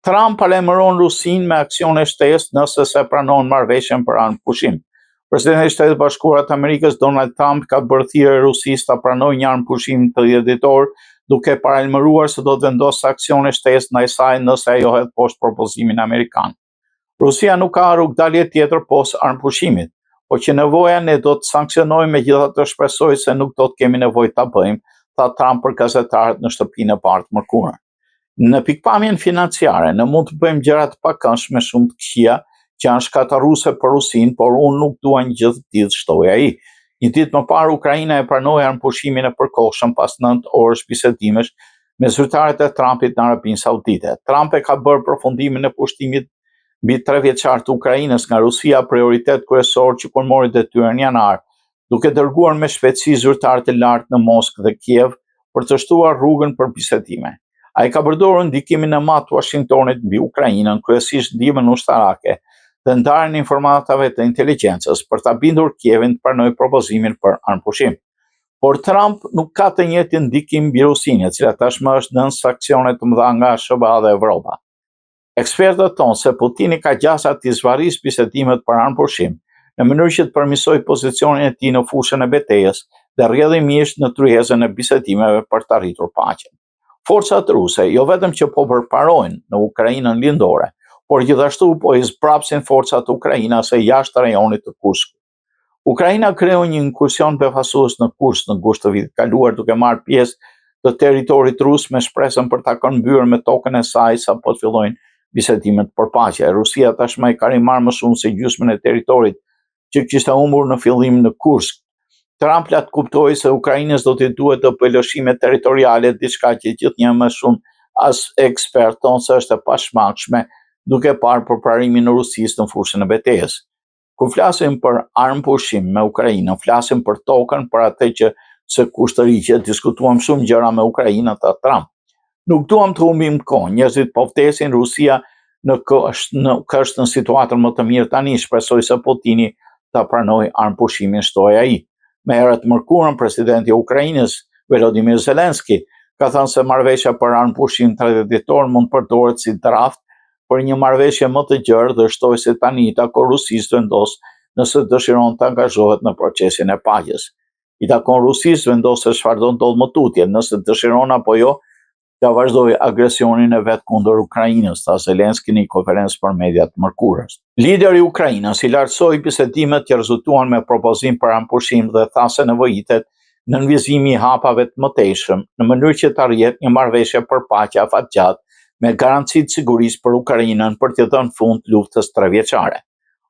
Trump paralajmëron Rusinë me aksione shtesë nëse se pranon marrëveshjen për anë pushim. Presidenti i Shtetit Bashkuar të Amerikës Donald Trump ka bërë thirrje Rusisë ta pranojë një anë pushim të 10 ditor, duke paralajmëruar se do të vendosë aksione shtesë ndaj saj nëse ajo hedh poshtë propozimin amerikan. Rusia nuk ka rrugdalje tjetër poshtë anë pushimit, po që nevoja ne do të sankcionojmë, megjithatë shpresoj se nuk do të kemi nevojë ta bëjmë, tha Trump për gazetarët në shtëpinë e parë të mërkurën. Në pikpamjen financiare, ne mund të bëjmë gjëra të pakëndshme shumë të këqija që janë shkatërruese për Rusinë, por unë nuk dua një gjë të tillë, shtoi ai. Një ditë më parë Ukraina e pranoi anëpushtimin e përkohshëm pas 9 orësh bisedimesh me zyrtarët e Trumpit në Arabinë Saudite. Trump e ka bërë përfundimin e pushtimit mbi 3 vjeçar të Ukrainës nga Rusia prioritet kryesor që kur mori detyrën në janar, duke dërguar me shpejtësi zyrtarë të lartë në Moskë dhe Kiev për të shtuar rrugën për bisedime. Ai ka përdorur ndikimin e madh të Washingtonit mbi Ukrainën, kryesisht ndihmën ushtarake dhe ndarjen e informatorëve të inteligjencës për ta bindur Kievin të pranojë propozimin për anëpushim. Por Trump nuk ka të njëjtin ndikim mbi Rusinë, e cila tashmë është nën sanksione të mëdha nga SBA dhe Evropa. Ekspertët thonë se Putini ka gjasa të zvarrisë bisedimet për anëpushim, në mënyrë që të përmirësojë pozicionin e tij në fushën e betejës dhe rrjedhimisht në tryezën e bisedimeve për të arritur paqen. Forcat ruse jo vetëm që po përparojnë në Ukrainën lindore, por gjithashtu po i zbrapsin forcat ukrainase jashtë rajonit të Kurskut. Ukraina kreu një inkursion befasues në Kursk në gusht të vitit kaluar, duke marrë pjesë të territorit rus me shpresën për ta këmbyer me tokën e saj sa po të fillojnë bisedimet për paqe. Rusia tashmë ka rimarrë më shumë se gjysmën e territorit që kishte humbur në fillim në Kursk. Trump la të kuptoi se Ukrainës do t'i duhet të bëjë lëshime territoriale, diçka që gjithnjë më shumë as ekspert thonë se është e pashmangshme, duke parë përparimin e Rusisë në fushën e betejës. Kur flasim për anëpushim me Ukrainën, flasim për tokën, për atë që se kushtëriqe, diskutuam shumë gjëra me Ukrainën të Trump. Nuk duam të humbim kohë, njerëzit po vdesin, Rusia nuk është në situatën më të mirë tani, shpresoj se Putini ta pranojë anëpushimin, shtoi ai. Me herët mërkurën, presidenti i Ukrainës, Volodymyr Zelensky, ka thënë se marrëveshja për anëpushim 30 ditor mund përdoret si draft për një marrëveshje më të gjerë dhe shtoi se tani i takon Rusisë vendosë nëse dëshiron të angazhohet në procesin e paqes. I takon Rusisë vendosë se çfarë do ndodh më tutje, nëse dëshiron apo jo të vazhdojë agresionin e vet kundër Ukrainës, tha Zelensky në një konferencë për media të mërkurës. Lideri i Ukrainës i lartësoi bisedimet që rezultuan me propozim për anëpushim dhe tha se nevojitet në nënvizimi i hapave të mëtejshëm në mënyrë që të arrihet një marrëveshje për paqe afatgjatë me garanci të sigurisë për Ukrainën për të dhënë fund luftës 3 vjeçare.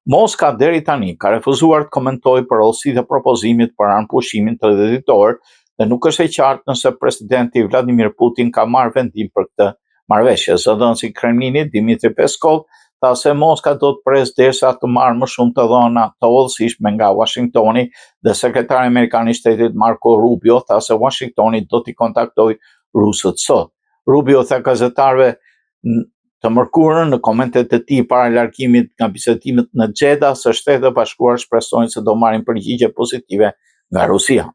Moska deri tani ka refuzuar të komentojë përgjegjësitë e propozimit për anëpushimin 30 ditor dhe nuk është e qartë nëse presidenti Vladimir Putin ka marrë vendim për këtë marrëveshje. Zëdhënësi i Kremlinit Dmitry Peskov tha se Moska do të presë derisa të marrë më shumë të dhëna të hollësishme nga Washingtoni dhe sekretari amerikan i shtetit Marco Rubio tha se Washingtoni do t'i kontaktojë rusët sot. Rubio tha gazetarëve të mërkurën në komentet e tij para largimit nga bisedimet në Jeddah se Shtetet e Bashkuara shpresojnë se do marrin përgjigje pozitive nga Rusia.